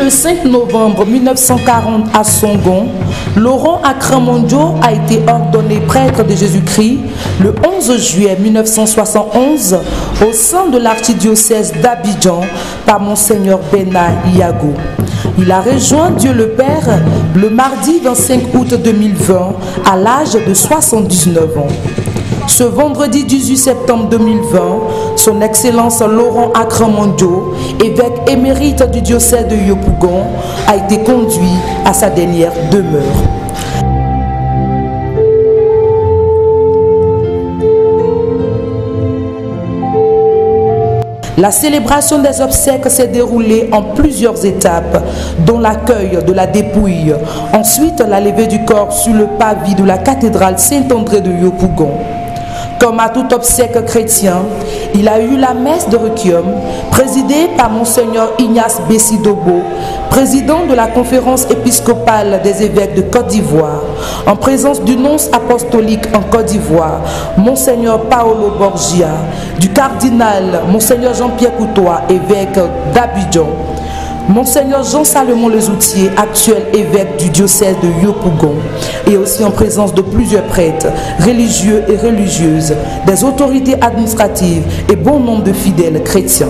le 5 novembre 1940 à Songon, Laurent Akramondio a été ordonné prêtre de Jésus-Christ le 11 juillet 1971 au sein de l'archidiocèse d'Abidjan par Monseigneur Bena Iago. Il a rejoint Dieu le Père le mardi 25 août 2020 à l'âge de 79 ans. Ce vendredi 18 septembre 2020, son Excellence Laurent Akramondio, évêque émérite du diocèse de Yopougon, a été conduit à sa dernière demeure. La célébration des obsèques s'est déroulée en plusieurs étapes, dont l'accueil de la dépouille, ensuite la levée du corps sur le pavis de la cathédrale Saint-André de Yopougon. Comme à tout obsèque chrétien, il a eu la messe de requiem présidée par Monseigneur Ignace Bessidobo, président de la conférence épiscopale des évêques de Côte d'Ivoire, en présence du nonce apostolique en Côte d'Ivoire, Monseigneur Paolo Borgia, du cardinal Monseigneur Jean-Pierre Coutois, évêque d'Abidjan, Monseigneur Jean-Salomon Lezoutier, actuel évêque du diocèse de Yopougon, et aussi en présence de plusieurs prêtres, religieux et religieuses, des autorités administratives et bon nombre de fidèles chrétiens.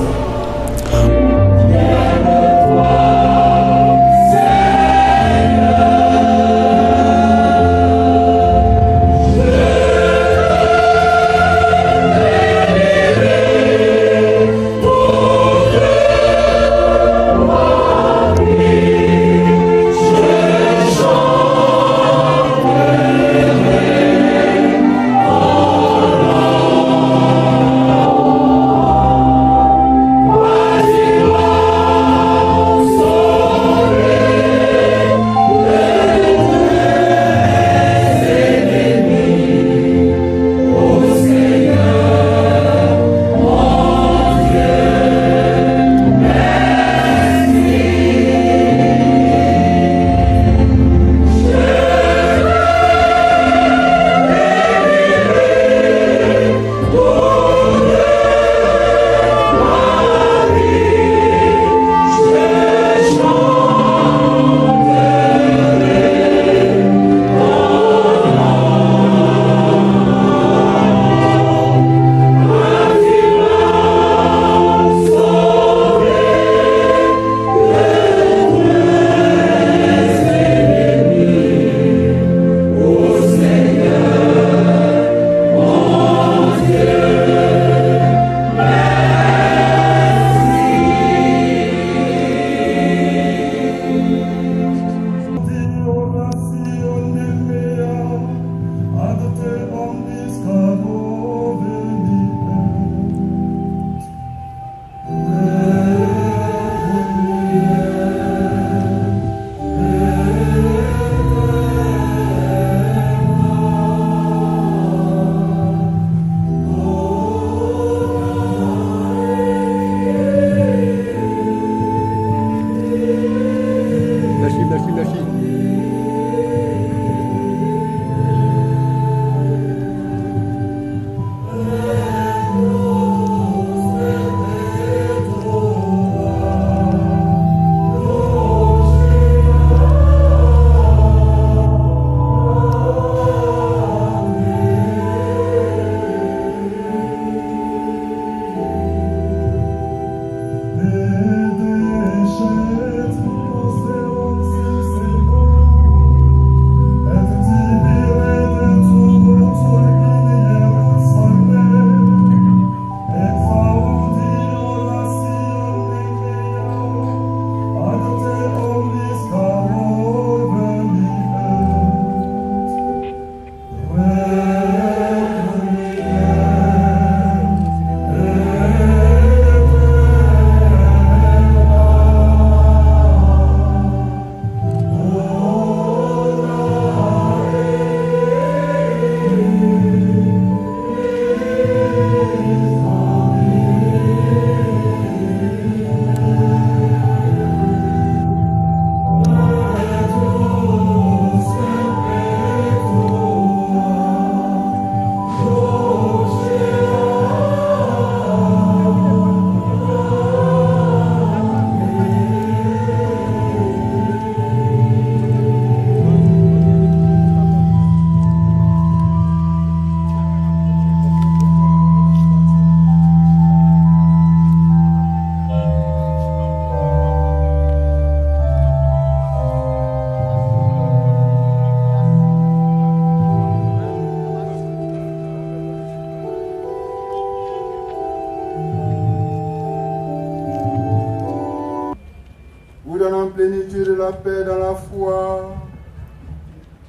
la paix dans la foi,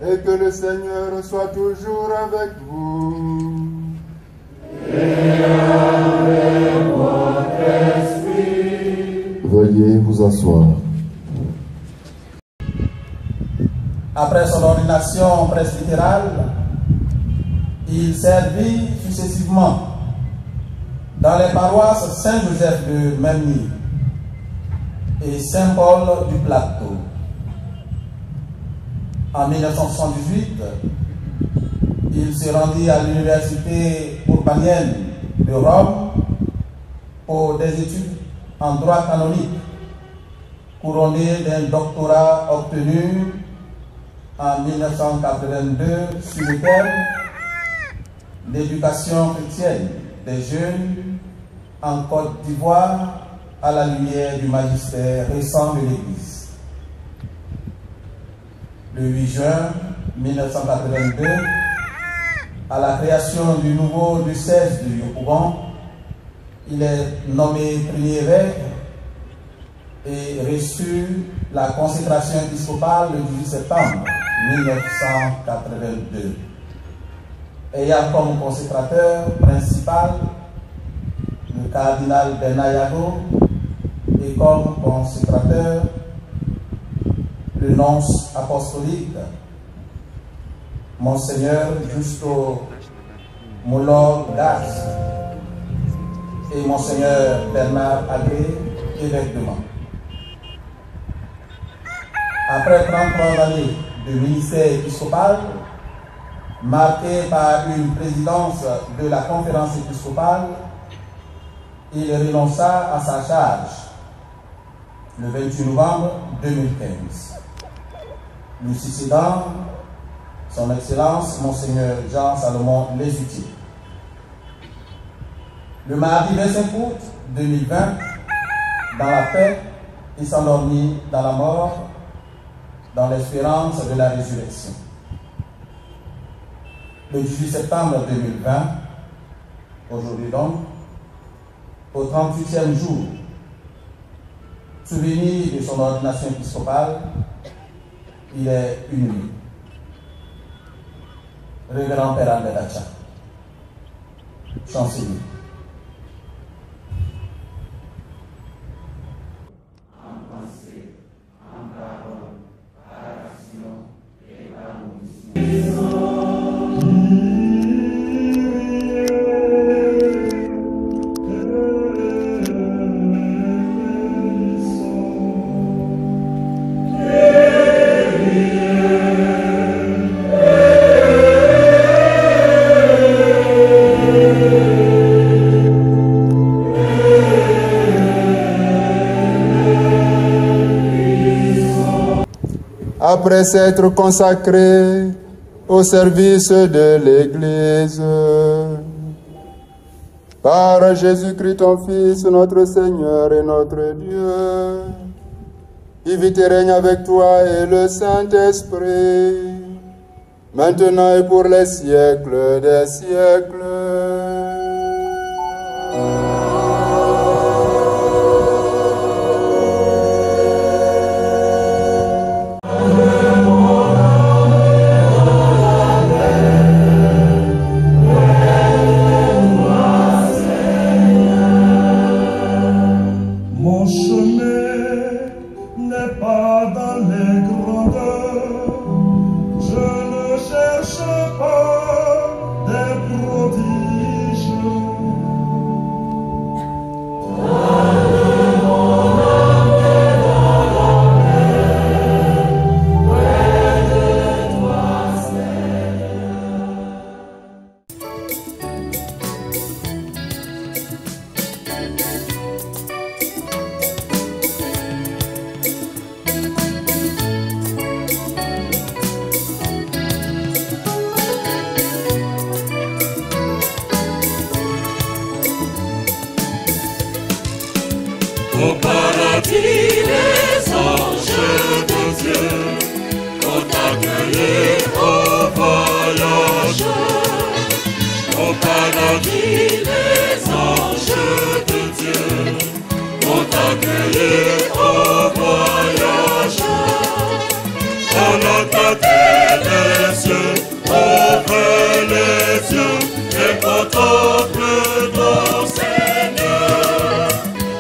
et que le Seigneur soit toujours avec vous. Et avec votre esprit. Veuillez vous asseoir. Après son ordination presbytérale, il servit successivement dans les paroisses Saint-Joseph de Memny et Saint-Paul du Plateau. En 1978, il se rendit à l'université urbanienne de Rome pour des études en droit canonique, couronné d'un doctorat obtenu en 1982 sur le thème l'éducation chrétienne des jeunes en Côte d'Ivoire à la lumière du magistère récent de l'Église. Le 8 juin 1982, à la création du nouveau diocèse de Yopougon, il est nommé premier évêque et reçut la consécration épiscopale le 18 septembre 1982. Ayant comme consécrateur principal le cardinal Benayago et comme consécrateur le nonce apostolique Monseigneur Justo Moulor Gas et Monseigneur Bernard Agré, évêque de Mans. Après 33 années de ministère épiscopal, marqué par une présidence de la conférence épiscopale, il renonça à sa charge le 28 novembre 2015. Lui succédant, son Excellence, Monseigneur Jean-Salomon Lésutier. Le mardi 25 août 2020, dans la paix, il s'endormit dans la mort, dans l'espérance de la résurrection. Le 18 septembre 2020, aujourd'hui donc, au 38e jour, souvenir de son ordination épiscopale, il est inhumé. Révérend Père Albert Dacha, chancelier. Après s'être consacré au service de l'Église, par Jésus-Christ ton Fils, notre Seigneur et notre Dieu, qui vit et règne avec toi et le Saint-Esprit, maintenant et pour les siècles des siècles. Au paradis, les anges de Dieu vont t'accueillir au voyage. Au paradis, les anges de Dieu vont t'accueillir au voyage. cieux, ouvre les yeux et contemple ton Seigneur.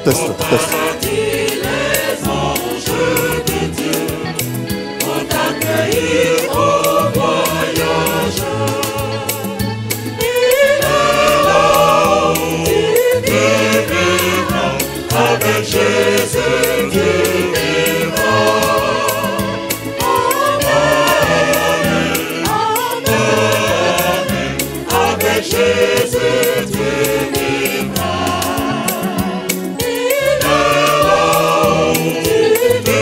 Au paradis, les anges de Dieu vont t'accueillir au voyage. Il est là où tu vivras, avec Jésus tu vivras. Jésus, tu vivras. Il est là où tu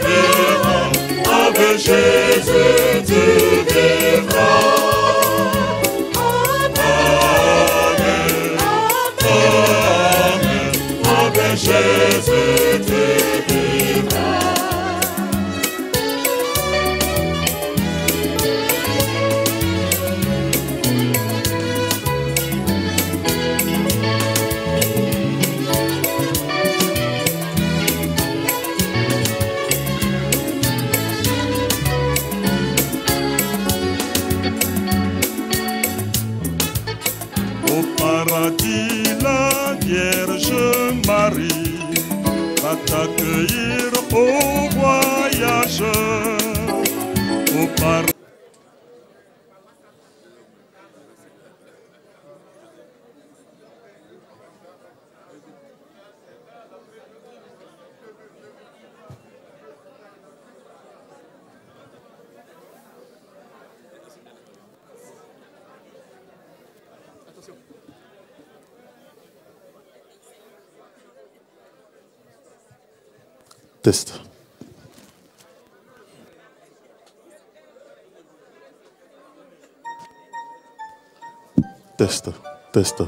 vivras. Avec Jésus, tu vivras. Amen, amen. Avec Jésus, tu vivras. La Vierge Marie va t'accueillir au voyage. Au paradis. Test. Test. Test.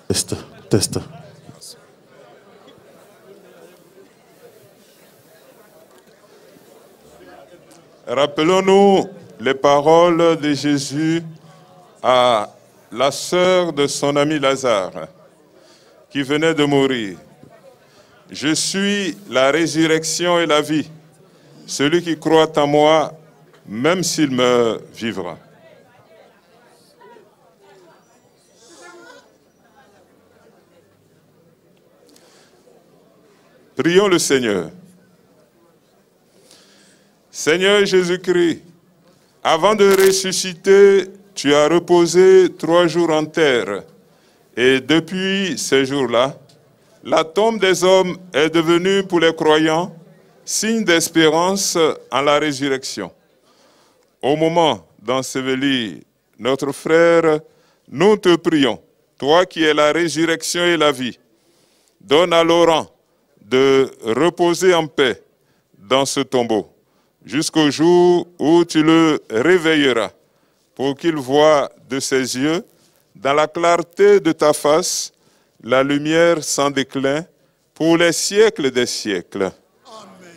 Test. Test. Rappelons-nous les paroles de Jésus à la sœur de son ami Lazare, qui venait de mourir. Je suis la résurrection et la vie. Celui qui croit en moi, même s'il meurt, vivra. Prions le Seigneur. Seigneur Jésus-Christ, avant de ressusciter, tu as reposé 3 jours en terre. Et depuis ces jours-là, la tombe des hommes est devenue pour les croyants signe d'espérance en la résurrection. Au moment d'ensevelir notre frère, nous te prions, toi qui es la résurrection et la vie, donne à Laurent de reposer en paix dans ce tombeau, jusqu'au jour où tu le réveilleras, pour qu'il voie de ses yeux, dans la clarté de ta face, la lumière sans déclin, pour les siècles des siècles. Amen.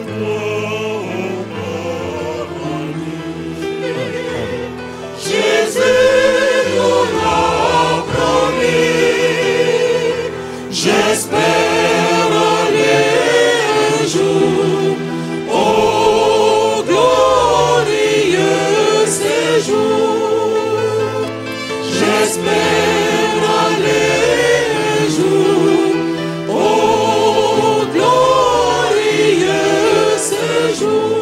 crois au paradis. Jésus nous l'a promis. J'espère aller un jour au glorieux séjour. J'espère aller un jour au glorieux séjour.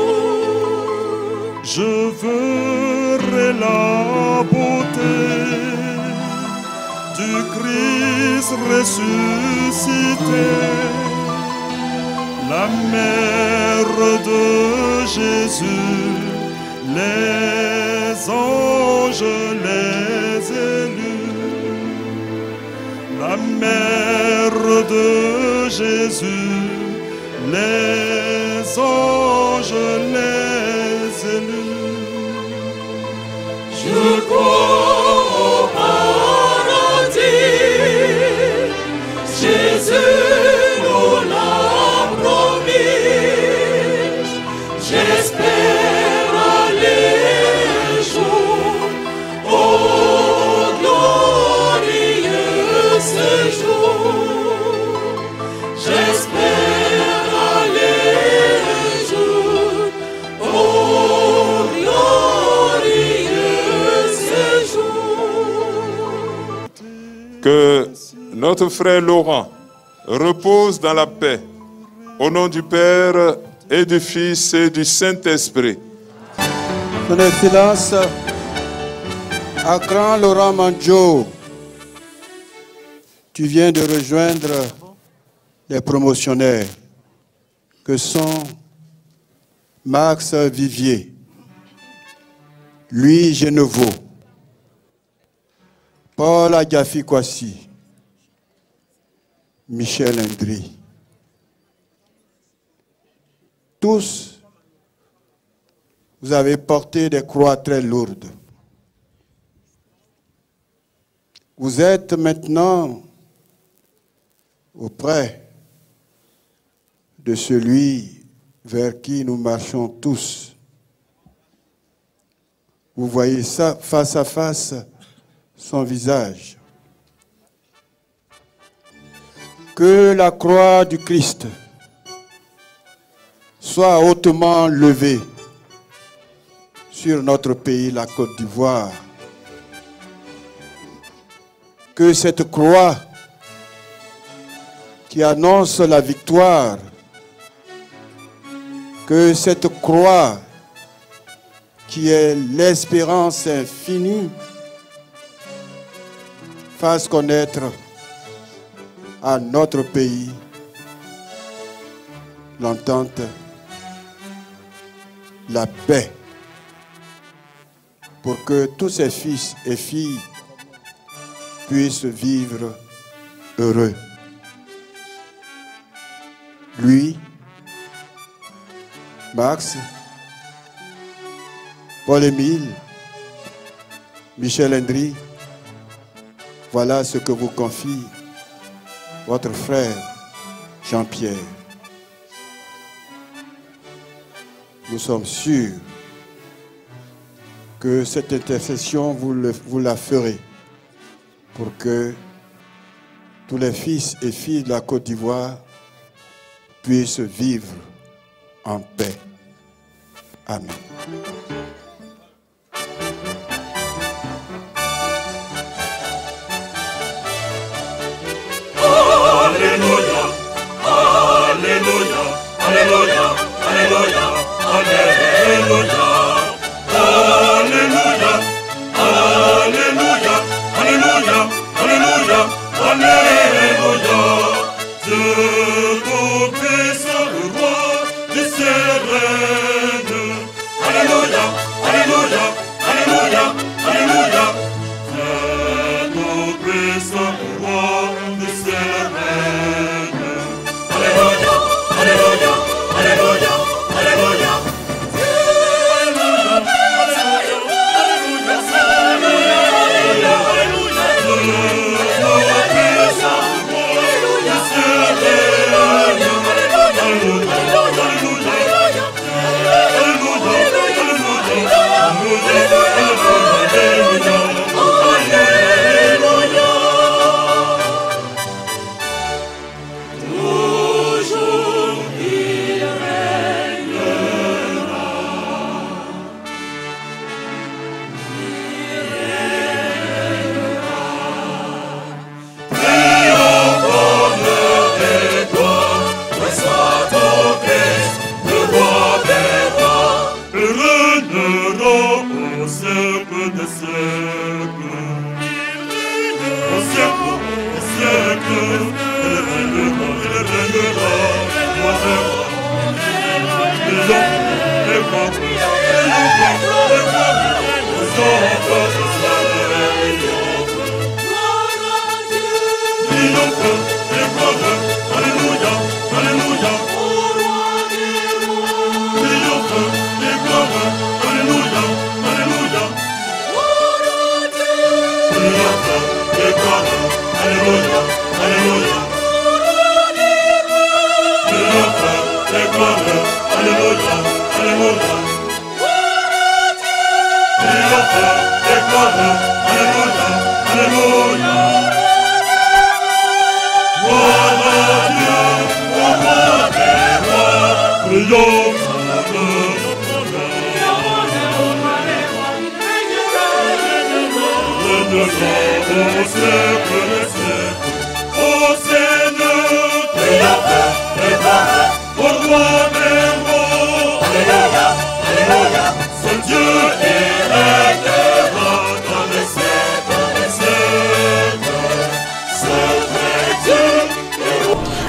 Je verrai la beauté du Christ ressuscité, la mère de Jésus, les anges, les élus, la mère de Jésus, les anges, les élus. Je crois au paradis, Jésus nous l'a promis. J'espère aller un jour au glorieux séjour. J'espère aller un jour au glorieux séjour. Que notre frère Laurent repose dans la paix, au nom du Père et du Fils et du Saint-Esprit. Son Excellence, Akran Laurent Mandjo, tu viens de rejoindre les promotionnaires que sont Max Vivier, Louis Genevaux, Paul Adjafi Kwasi, Michel Indri. Tous, vous avez porté des croix très lourdes. Vous êtes maintenant auprès de celui vers qui nous marchons tous. Vous voyez ça face à face, son visage. Que la croix du Christ soit hautement levée sur notre pays, la Côte d'Ivoire. Que cette croix qui annonce la victoire, que cette croix qui est l'espérance infinie, fasse connaître à notre pays l'entente, la paix, pour que tous ces fils et filles puissent vivre heureux. Lui, Max, Paul-Émile, Michel Indri, voilà ce que vous confie votre frère Jean-Pierre. Nous sommes sûrs que cette intercession, vous la ferez pour que tous les fils et filles de la Côte d'Ivoire puissent vivre en paix. Amen. Alléluia, Alléluia, Alléluia, Alléluia, Alléluia, Alléluia, Alléluia, Alléluia, Alléluia, Alléluia. Dieu tout-puissant, le roi du ciel règne. Alléluia, Alléluia, Alléluia, Alléluia. Dieu tout-puissant, le roi du ciel règne. Alléluia, Alléluia, Alléluia, Alléluia. Alléluia, Alléluia, Alléluia.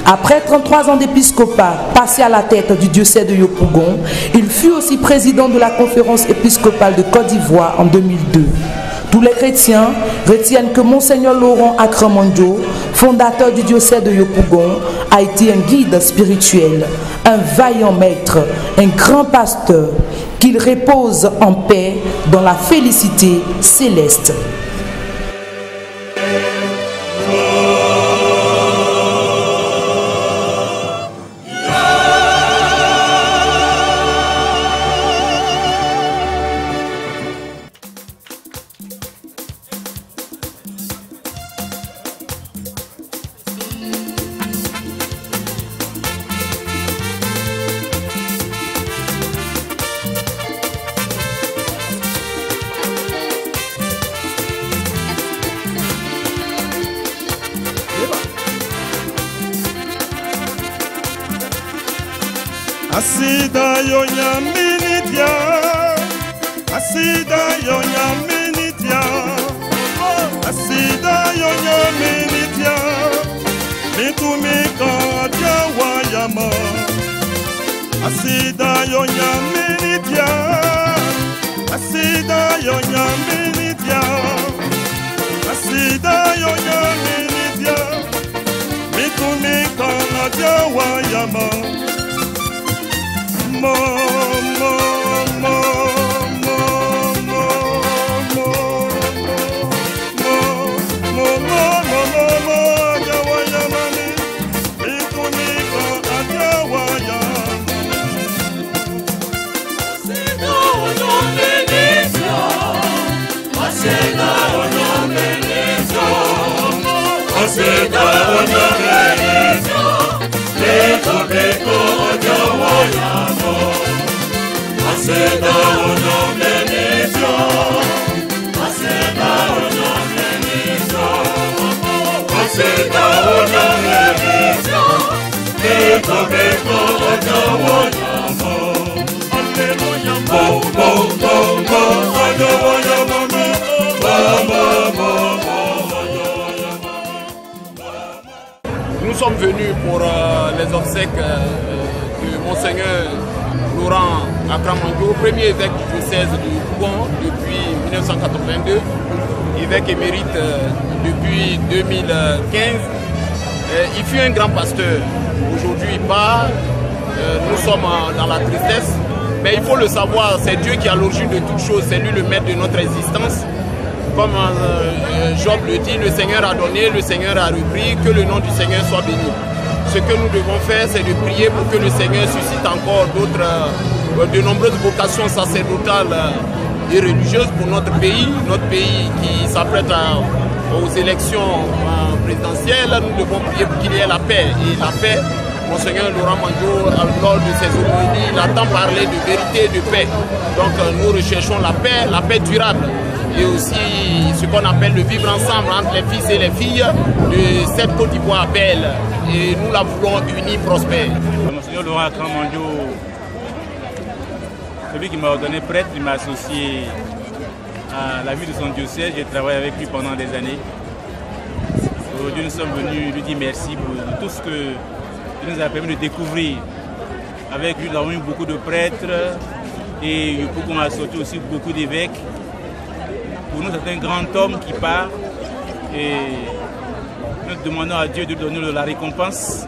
Après 33 ans d'épiscopat passé à la tête du diocèse de Yopougon, il fut aussi président de la conférence épiscopale de Côte d'Ivoire en 2002. Tous les chrétiens retiennent que Monseigneur Laurent Akramanjo, fondateur du diocèse de Yopougon, a été un guide spirituel, un vaillant maître, un grand pasteur, qu'il repose en paix dans la félicité céleste. Asida yo nyaminitia, asida yo nyaminitia, asida yo nyaminitia, mitumika jawayama. Asida yo nyaminitia, asida yo nyaminitia, asida yo nyaminitia, mitumika jawayama. Nous sommes venus pour les obsèques de Monseigneur Laurent Akramanjo, premier évêque du diocèse de Yopougon depuis 1982, évêque émérite depuis 2015. Il fut un grand pasteur. Aujourd'hui il part, nous sommes dans la tristesse, mais il faut le savoir, c'est Dieu qui est à l'origine de toutes choses, c'est lui le maître de notre existence. Comme Job le dit, le Seigneur a donné, le Seigneur a repris, que le nom du Seigneur soit béni. Ce que nous devons faire, c'est de prier pour que le Seigneur suscite encore de nombreuses vocations sacerdotales et religieuses pour notre pays qui s'apprête aux élections présidentielles. Nous devons prier pour qu'il y ait la paix. Et la paix, Monseigneur Laurent Manjo, lors de ses homilies, il a tant parlé de vérité et de paix. Donc nous recherchons la paix durable. Et aussi ce qu'on appelle le vivre ensemble entre les fils et les filles de cette Côte d'Ivoire belle. Et nous la voulons unie, prospère. Monseigneur Laurent Akramanjo, celui qui m'a ordonné prêtre, il m'a associé à la vie de son diocèse. J'ai travaillé avec lui pendant des années. Aujourd'hui, nous sommes venus lui dire merci pour tout ce qu'il nous a permis de découvrir. Avec lui, nous avons eu beaucoup de prêtres et on a sorti aussi beaucoup d'évêques. pour nous, c'est un grand homme qui part et nous demandons à Dieu de donner la récompense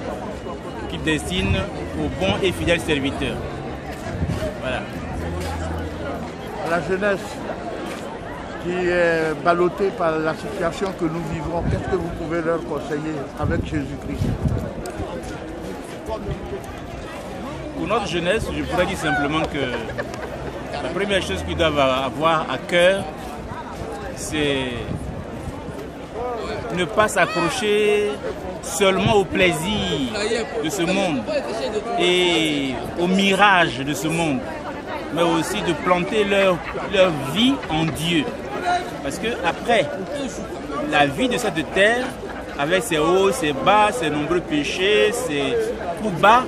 qu'il destine aux bons et fidèles serviteurs. Voilà. La jeunesse qui est ballottée par la situation que nous vivons, qu'est-ce que vous pouvez leur conseiller avec Jésus-Christ? Pour notre jeunesse, je pourrais dire simplement que la première chose qu'ils doivent avoir à cœur, c'est ne pas s'accrocher seulement au plaisir de ce monde et au mirage de ce monde, mais aussi de planter leur vie en Dieu. Parce que après la vie de cette terre, avec ses hauts, ses bas, ses nombreux péchés, ses coups bas,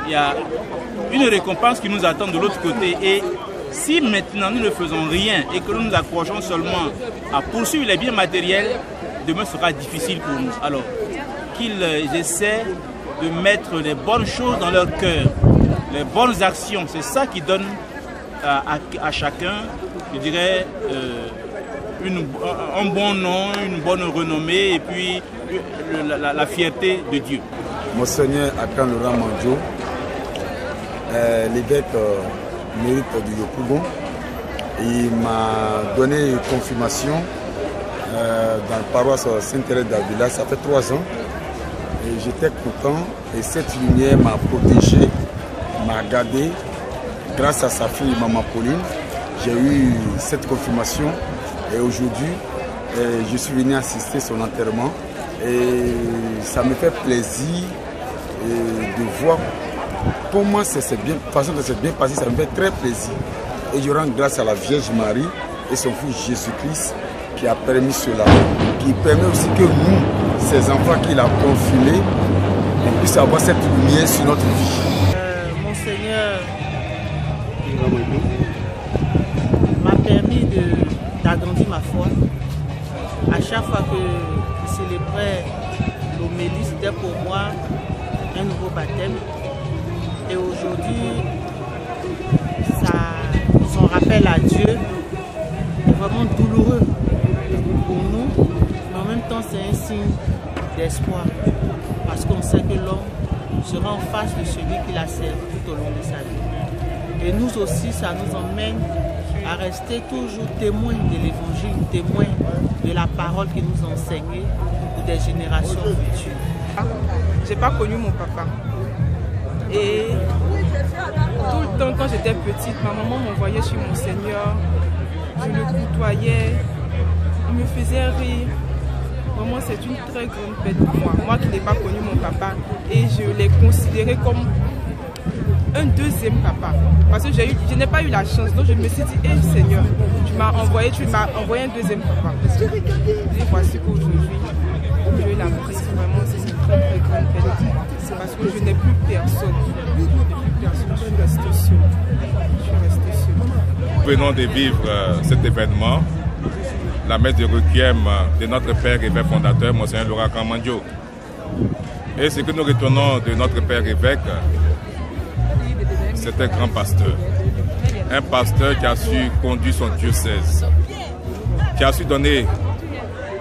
il y a une récompense qui nous attend de l'autre côté. Et si maintenant nous ne faisons rien et que nous nous accrochons seulement à poursuivre les biens matériels, demain sera difficile pour nous. Alors qu'ils essaient de mettre les bonnes choses dans leur cœur, les bonnes actions. C'est ça qui donne à chacun, je dirais, un bon nom, une bonne renommée et puis la fierté de Dieu. Monseigneur Akran Laurent Mandjo, l'évêque mérite du Yopougon, il m'a donné une confirmation dans la paroisse Sainte-Thérèse d'Avila. Ça fait 3 ans et j'étais content et cette lumière m'a protégé, m'a gardé. Grâce à sa fille Maman Pauline, j'ai eu cette confirmation et aujourd'hui je suis venu assister à son enterrement et ça me fait plaisir de voir comment c'est bien, façon de s'être bien passé, ça me fait très plaisir. Et je rends grâce à la Vierge Marie et son fils Jésus-Christ qui a permis cela, qui permet aussi que nous, ces enfants qu'il a confirmés, on puisse avoir cette lumière sur notre vie. Monseigneur m'a permis d'agrandir ma foi. À chaque fois que je célébrais l'homélie, c'était pour moi un nouveau baptême. Et aujourd'hui, son rappel à Dieu est vraiment douloureux pour nous, mais en même temps c'est un signe d'espoir, parce qu'on sait que l'homme sera en face de celui qu'il a servi tout au long de sa vie. Et nous aussi, ça nous emmène à rester toujours témoins de l'évangile, témoins de la parole qui nous a enseignée pour des générations futures. J'ai pas connu mon papa. Et tout le temps, quand j'étais petite, ma maman m'envoyait chez Monseigneur. Je le côtoyais, il me faisait rire. Vraiment, c'est une très grande peine pour moi. Moi qui n'ai pas connu mon papa, et je l'ai considéré comme un deuxième papa. Parce que je n'ai pas eu la chance. Donc je me suis dit, hé Seigneur, tu m'as envoyé un deuxième papa. Et voici qu'aujourd'hui, Dieu l'a pris. Vraiment, c'est une très très grande peine. C'est parce que je n'ai plus personne. Je suis restée seule. Nous venons de vivre cet événement, la messe de requiem de notre Père évêque fondateur, Monseigneur Laurent Akran Mandjo. Et ce que nous retenons de notre Père évêque, c'est un grand pasteur. Un pasteur qui a su conduire son diocèse, qui a su donner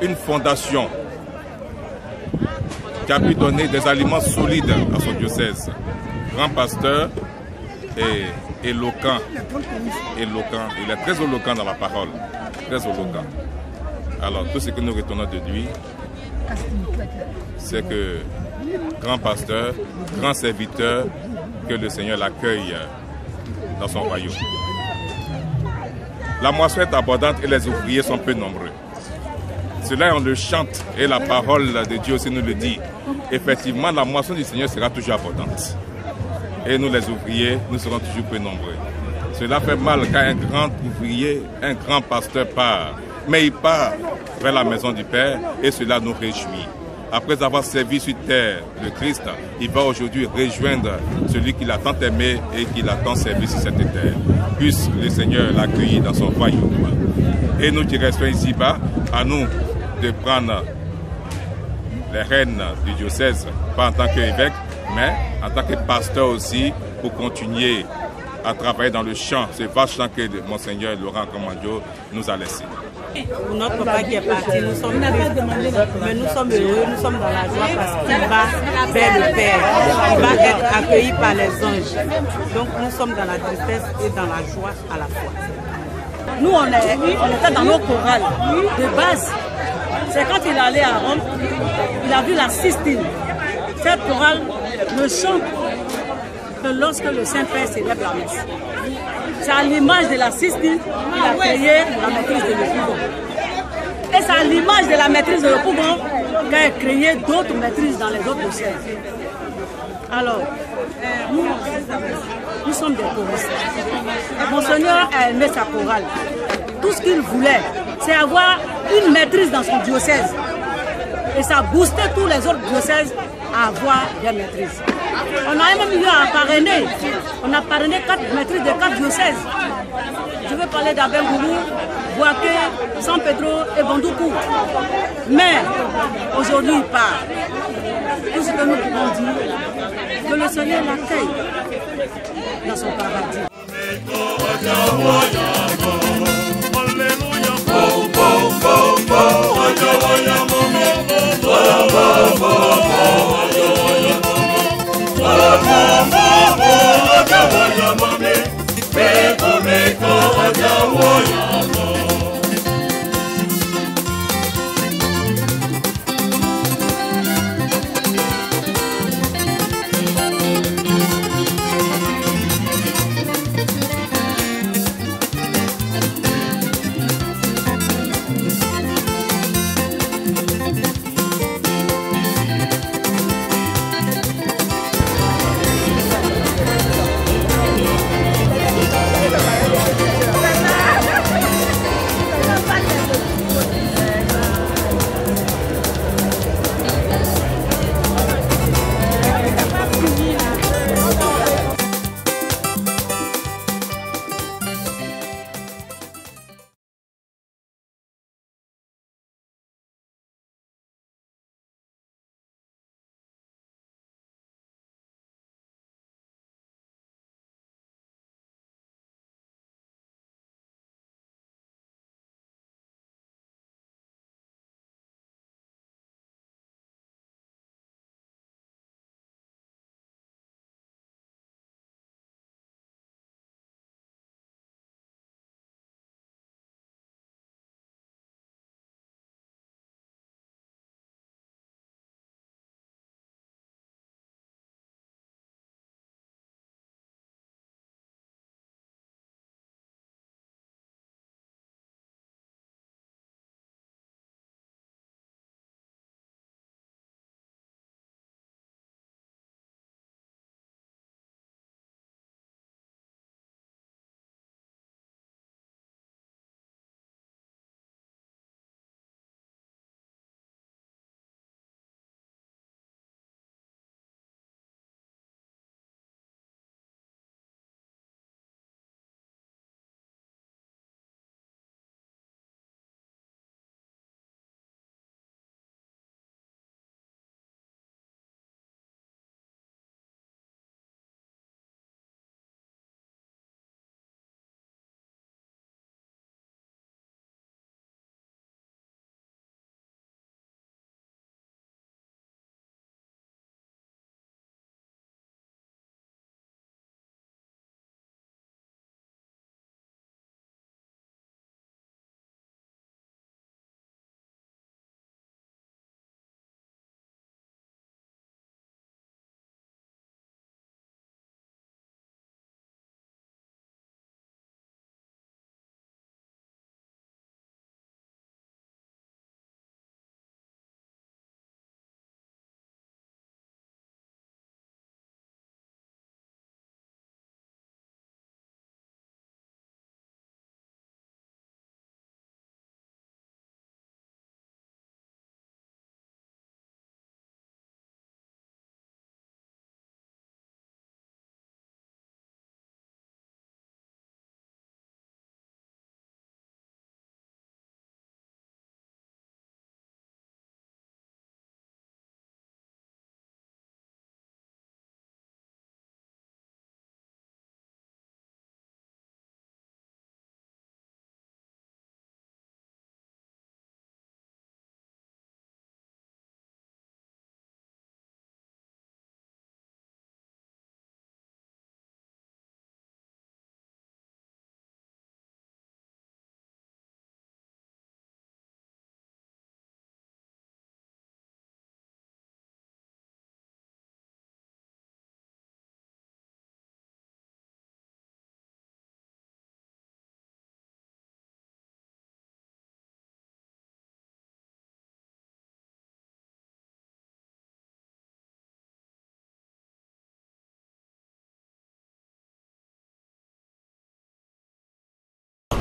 une fondation, qui a pu donner des aliments solides à son diocèse. Grand pasteur et éloquent. Il est très éloquent dans la parole. Très éloquent. Alors, tout ce que nous retenons de lui, c'est que grand pasteur, grand serviteur, que le Seigneur l'accueille dans son royaume. La moisson est abondante et les ouvriers sont peu nombreux. Cela, on le chante et la parole de Dieu aussi nous le dit. Effectivement, la moisson du Seigneur sera toujours abondante. Et nous, les ouvriers, nous serons toujours peu nombreux. Cela fait mal quand un grand ouvrier, un grand pasteur part. Mais il part vers la maison du Père et cela nous réjouit. Après avoir servi sur terre le Christ, il va aujourd'hui rejoindre celui qu'il a tant aimé et qu'il a tant servi sur cette terre. Puisse le Seigneur l'accueillir dans son royaume. Et nous qui restons ici-bas, à nous de prendre les rênes du diocèse, pas en tant qu'évêque, mais en tant que pasteur aussi, pour continuer à travailler dans le champ, ce vaste champ que Monseigneur Laurent Akramanjo nous a laissé. Pour notre papa qui est parti, nous sommes tristes, mais nous sommes heureux, nous sommes dans la joie parce qu'il va vers le Père, il va être accueilli par les anges. Donc nous sommes dans la tristesse et dans la joie à la fois. Nous, on était dans nos chorales de base. C'est quand il est allé à Rome, il a vu la Sistine. Cette chorale ne chante que lorsque le Saint-Père célèbre la messe. C'est à l'image de la Sistine qu'il a créé la maîtrise de Yopougon. Et c'est à l'image de la maîtrise de Yopougon qu'il a créé d'autres maîtrises dans les autres diocèses. Alors, nous sommes des choristes. Monseigneur a aimé sa chorale. Tout ce qu'il voulait, c'est avoir une maîtrise dans son diocèse. Et ça boostait tous les autres diocèses à avoir des maîtrises. On a même eu à parrainer. On a parrainé 4 maîtrises de 4 diocèses. Je veux parler d'Abengourou, Boaké, San Pedro et Bandoukou. Mais aujourd'hui, il part. Tout ce que nous pouvons dire, que le Seigneur l'accueille dans son paradis.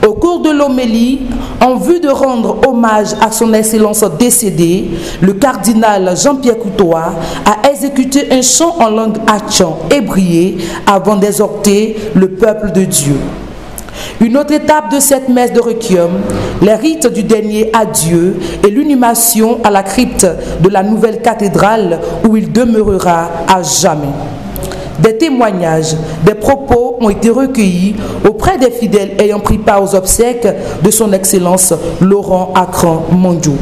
Au cours de l'homélie, en vue de rendre hommage à son excellence décédée, le cardinal Jean-Pierre Coutois a exécuté un chant en langue hatchan ébriée avant d'exhorter le peuple de Dieu. Une autre étape de cette messe de requiem, les rites du dernier adieu et l'inhumation à la crypte de la nouvelle cathédrale où il demeurera à jamais. Des témoignages, des propos ont été recueillis auprès des fidèles ayant pris part aux obsèques de son Excellence Laurent Akran Mondjo.